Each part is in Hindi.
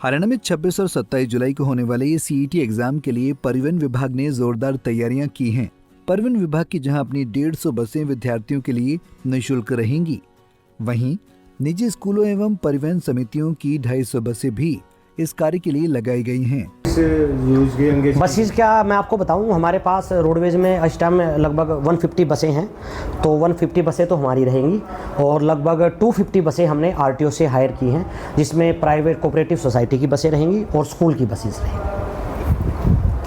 हरियाणा में 26 और 27 जुलाई को होने वाले ये सीईटी एग्जाम के लिए परिवहन विभाग ने जोरदार तैयारियां की हैं। परिवहन विभाग की जहां अपनी 150 बसें विद्यार्थियों के लिए निःशुल्क रहेंगी, वहीं निजी स्कूलों एवं परिवहन समितियों की 250 बसें भी इस कार्य के लिए लगाई गई हैं। बसेस क्या मैं आपको बताऊं, हमारे पास रोडवेज में इस टाइम लगभग 150 बसें हैं, तो 150 बसें तो हमारी रहेंगी और लगभग 250 बसें हमने आरटीओ से हायर की हैं, जिसमें प्राइवेट कोऑपरेटिव सोसाइटी की बसें रहेंगी और स्कूल की बसेस रहेंगी।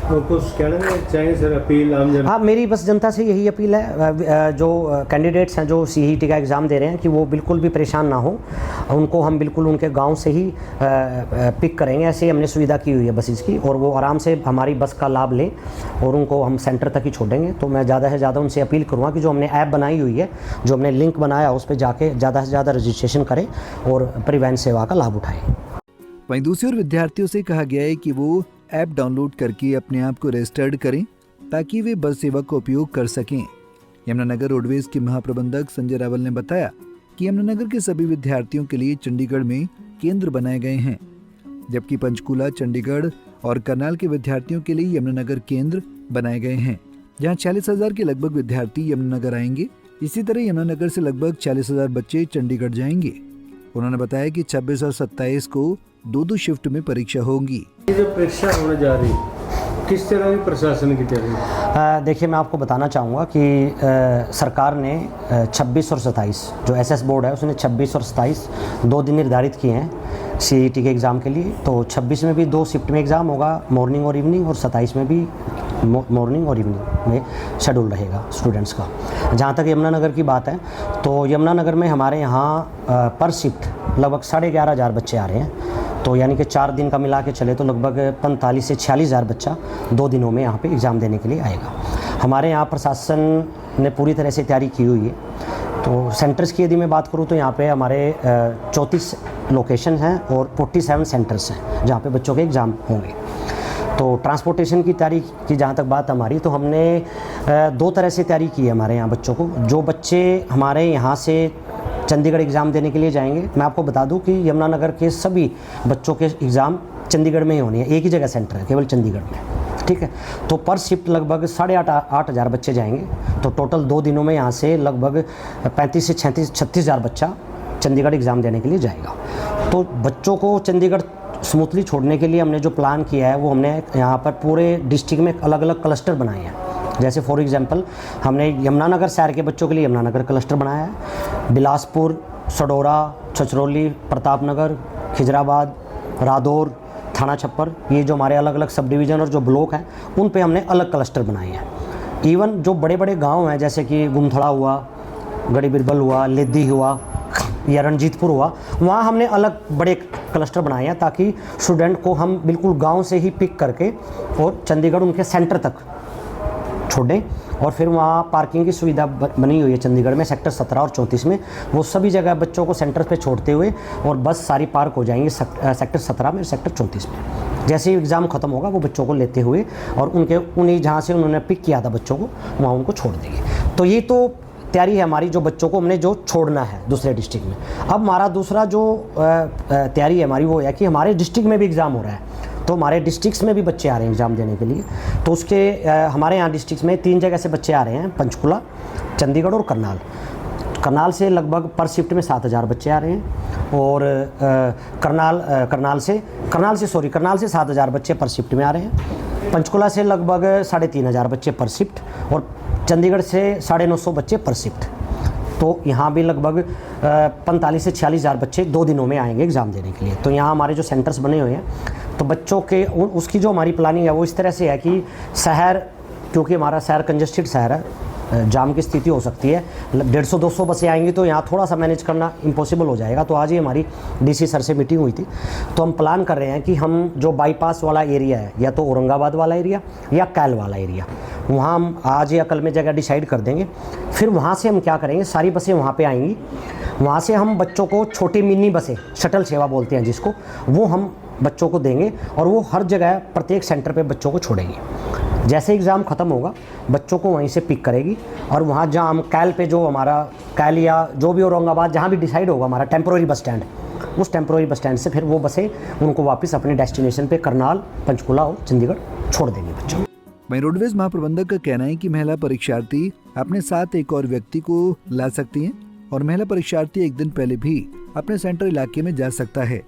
तो कुछ कहना चाहिए सर, अपील आम जनता? हाँ, मेरी बस जनता से यही अपील है, जो कैंडिडेट्स हैं जो सीईटी का एग्ज़ाम दे रहे हैं, कि वो बिल्कुल भी परेशान ना हो। उनको हम बिल्कुल उनके गांव से ही पिक करेंगे, ऐसे हमने सुविधा की हुई है बसेस की, और वो आराम से हमारी बस का लाभ लें और उनको हम सेंटर तक ही छोड़ेंगे। तो मैं ज़्यादा से ज़्यादा उनसे अपील करूँगा कि जो हमने ऐप बनाई हुई है, जो हमने लिंक बनाया, उस पर जाके ज़्यादा से ज़्यादा रजिस्ट्रेशन करें और परिवहन सेवा का लाभ उठाएँ। वहीं दूसरी ओर विद्यार्थियों से कहा गया है कि वो ऐप डाउनलोड करके अपने आप को रजिस्टर्ड करें ताकि वे बस सेवा का उपयोग कर सकें। यमुनानगर रोडवेज के महाप्रबंधक संजय रावल ने बताया कि यमुनानगर के सभी विद्यार्थियों के लिए चंडीगढ़ में केंद्र बनाए गए हैं, जबकि पंचकूला, चंडीगढ़ और करनाल के विद्यार्थियों के लिए यमुनानगर केंद्र बनाए गए हैं, जहां 40,000 के लगभग विद्यार्थी यमुनानगर आएंगे। इसी तरह यमुनानगर से लगभग 40,000 बच्चे चंडीगढ़ जाएंगे। उन्होंने बताया कि 26 और 27 को 2-2 शिफ्ट में परीक्षा होगी। ये जो परीक्षा होने जा रही है, किस तरह की प्रशासन की तैयारी? देखिए, मैं आपको बताना चाहूँगा कि सरकार ने 26 और 27 जो एसएस बोर्ड है, उसने 26 और 27 2 दिन निर्धारित किए हैं सीईटी के एग्ज़ाम के लिए। तो 26 में भी 2 शिफ्ट में एग्ज़ाम होगा, मॉर्निंग और इवनिंग, और 27 में भी मॉर्निंग और इवनिंग में शेड्यूल रहेगा स्टूडेंट्स का। जहाँ तक यमुनानगर की बात है, तो यमुनानगर में हमारे यहाँ पर शिफ्ट लगभग 11,500 बच्चे आ रहे हैं। तो यानी कि 4 दिन का मिला के चले तो लगभग 45 से 46,000 बच्चा 2 दिनों में यहाँ पे एग्ज़ाम देने के लिए आएगा। हमारे यहाँ प्रशासन ने पूरी तरह से तैयारी की हुई है। तो सेंटर्स की यदि मैं बात करूँ तो यहाँ पे हमारे 34 लोकेशन हैं और 47 सेंटर्स हैं जहाँ पे बच्चों के एग्ज़ाम होंगे। तो ट्रांसपोर्टेशन की तैयारी की जहाँ तक बात हमारी, तो हमने 2 तरह से तैयारी की है हमारे यहाँ बच्चों को। जो बच्चे हमारे यहाँ से चंडीगढ़ एग्ज़ाम देने के लिए जाएंगे, मैं आपको बता दूं कि यमुनानगर के सभी बच्चों के एग्ज़ाम चंडीगढ़ में ही होनी है, एक ही जगह सेंटर है केवल चंडीगढ़ में, ठीक है। तो पर शिफ्ट लगभग 8,500 बच्चे जाएंगे। तो टोटल 2 दिनों में यहाँ से लगभग 35 से 36,000 बच्चा चंडीगढ़ एग्ज़ाम देने के लिए जाएगा। तो बच्चों को चंडीगढ़ स्मूथली छोड़ने के लिए हमने जो प्लान किया है, वो हमने यहाँ पर पूरे डिस्ट्रिक्ट में अलग अलग क्लस्टर बनाए हैं। जैसे फॉर एग्जांपल, हमने यमुनानगर शहर के बच्चों के लिए यमुनानगर क्लस्टर बनाया है। बिलासपुर, सडोरा, छछरौली, प्रतापनगर, खिजराबाद, रादौर, थाना छप्पर, ये जो हमारे अलग अलग सब डिवीज़न और जो ब्लॉक हैं, उन पे हमने अलग क्लस्टर बनाए हैं। इवन जो बड़े बड़े गांव हैं, जैसे कि गुमथड़ा हुआ, गड़ी बिरबल हुआ, लेदी हुआ या रणजीतपुर हुआ, वहाँ हमने अलग बड़े क्लस्टर बनाए हैं ताकि स्टूडेंट को हम बिल्कुल गाँव से ही पिक करके और चंडीगढ़ उनके सेंटर तक छोड़ें। और फिर वहाँ पार्किंग की सुविधा बनी हुई है चंडीगढ़ में सेक्टर 17 और 34 में। वो सभी जगह बच्चों को सेंटर पे छोड़ते हुए और बस सारी पार्क हो जाएंगी सेक्टर 17 में, सेक्टर 34 में। जैसे ही एग्ज़ाम ख़त्म होगा, वो बच्चों को लेते हुए और उन्हीं जहाँ से उन्होंने पिक किया था बच्चों को, वहाँ उनको छोड़ देंगे। तो ये तो तैयारी है हमारी, जो बच्चों को हमने जो छोड़ना है दूसरे डिस्ट्रिक्ट में। अब हमारा दूसरा जो तैयारी है हमारी, वो है कि हमारे डिस्ट्रिक्ट में भी एग्ज़ाम हो रहा है। तो हमारे डिस्ट्रिक्ट्स में भी बच्चे आ रहे हैं एग्ज़ाम देने के लिए। तो उसके हमारे यहाँ डिस्ट्रिक्ट्स में 3 जगह से बच्चे आ रहे हैं, पंचकुला, चंडीगढ़ और करनाल। करनाल से लगभग पर शिफ्ट में 7,000 बच्चे आ रहे हैं, और करनाल से 7,000 बच्चे पर शिफ्ट में आ रहे हैं। पंचकुला से लगभग 3,500 बच्चे पर शिफ्ट, और चंडीगढ़ से 950 बच्चे पर शिफ्ट। तो यहाँ भी लगभग 45 से 46,000 बच्चे 2 दिनों में आएंगे एग्ज़ाम देने के लिए। तो यहाँ हमारे जो सेंटर्स बने हुए हैं, तो बच्चों के उसकी जो हमारी प्लानिंग है वो इस तरह से है कि शहर, क्योंकि हमारा शहर कंजस्टेड शहर है, जाम की स्थिति हो सकती है, 150-200 बसें आएंगी तो यहाँ थोड़ा सा मैनेज करना इम्पॉसिबल हो जाएगा। तो आज ही हमारी डीसी सर से मीटिंग हुई थी, तो हम प्लान कर रहे हैं कि हम जो बाईपास वाला एरिया है, या तो औरंगाबाद वाला एरिया या कैल वाला एरिया, वहाँ हम आज या कल में जगह डिसाइड कर देंगे। फिर वहाँ से हम क्या करेंगे, सारी बसें वहाँ पे आएंगी। वहाँ से हम बच्चों को छोटी मिनी बसें, शटल सेवा बोलते हैं जिसको, वो हम बच्चों को देंगे और वो हर जगह प्रत्येक सेंटर पे बच्चों को छोड़ेंगे। जैसे एग्ज़ाम ख़त्म होगा, बच्चों को वहीं से पिक करेगी और वहाँ जहाँ हम कैल पे, जो हमारा कैल या जो भी औरंगाबाद जहाँ भी डिसाइड होगा हमारा टेम्पोररी बस स्टैंड, उस टेम्प्रोरी बस स्टैंड से फिर वो बसें उनको वापस अपने डेस्टिनेशन पे करनाल, पंचकुला और चंडीगढ़ छोड़ देंगी बच्चों। वहीं रोडवेज महाप्रबंधक का कहना है कि महिला परीक्षार्थी अपने साथ एक और व्यक्ति को ला सकती हैं और महिला परीक्षार्थी एक दिन पहले भी अपने सेंटर इलाके में जा सकता है,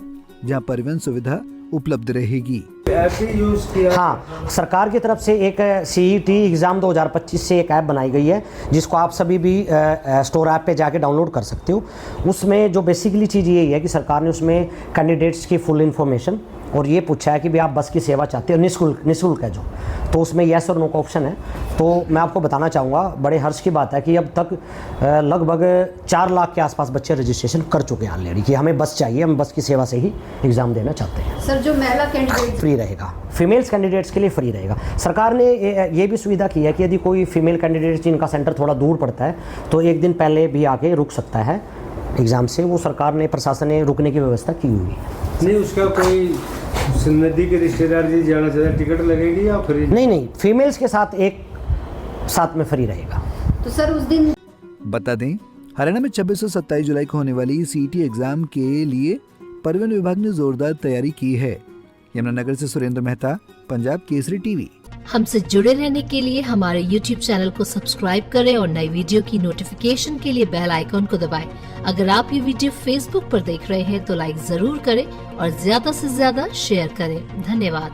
जहां परिवहन सुविधा उपलब्ध रहेगी। ऐप ही यूज किया? हाँ, सरकार की तरफ से एक CET एग्ज़ाम 2025 से एक ऐप बनाई गई है जिसको आप सभी भी स्टोर ऐप पे जाके डाउनलोड कर सकते हो। उसमें जो बेसिकली चीज़ यही है कि सरकार ने उसमें कैंडिडेट्स की फुल इन्फॉर्मेशन और ये पूछा है कि भाई आप बस की सेवा चाहते हो, निःशुल्क है जो, तो उसमें येस और नो का ऑप्शन है। तो मैं आपको बताना चाहूँगा, बड़े हर्ष की बात है कि अब तक लगभग 4 लाख के आसपास बच्चे रजिस्ट्रेशन कर चुके हैं ऑलरेडी कि हमें बस चाहिए, हम बस की सेवा से ही एग्ज़ाम देना चाहते हैं। सर, जो महिला कैंडिडेट फ्री रहेगा, फीमेल्स कैंडिडेट्स के लिए फ्री रहेगा। सरकार ने ये भी सुविधा की है कि यदि कोई फीमेल कैंडिडेट जिनका सेंटर थोड़ा दूर पड़ता है तो एक दिन पहले भी आके रुक सकता है एग्ज़ाम से। वो सरकार ने, प्रशासन ने रुकने की व्यवस्था की हुई है। नहीं, उसका कोई नदी के रिश्तेदार जी जाना चाहते, टिकट लगेगी या फ्री? नहीं, फीमेल्स के साथ एक साथ में फ्री रहेगा। तो सर उस दिन बता दें, हरियाणा में 26 से 27 जुलाई को होने वाली CET एग्जाम के लिए परिवहन विभाग ने जोरदार तैयारी की है। यमुनानगर से सुरेंद्र मेहता, पंजाब केसरी टीवी। हमसे जुड़े रहने के लिए हमारे YouTube चैनल को सब्सक्राइब करें और नई वीडियो की नोटिफिकेशन के लिए बेल आइकॉन को दबाएं। अगर आप ये वीडियो Facebook पर देख रहे हैं तो लाइक जरूर करें और ज्यादा से ज्यादा शेयर करें। धन्यवाद।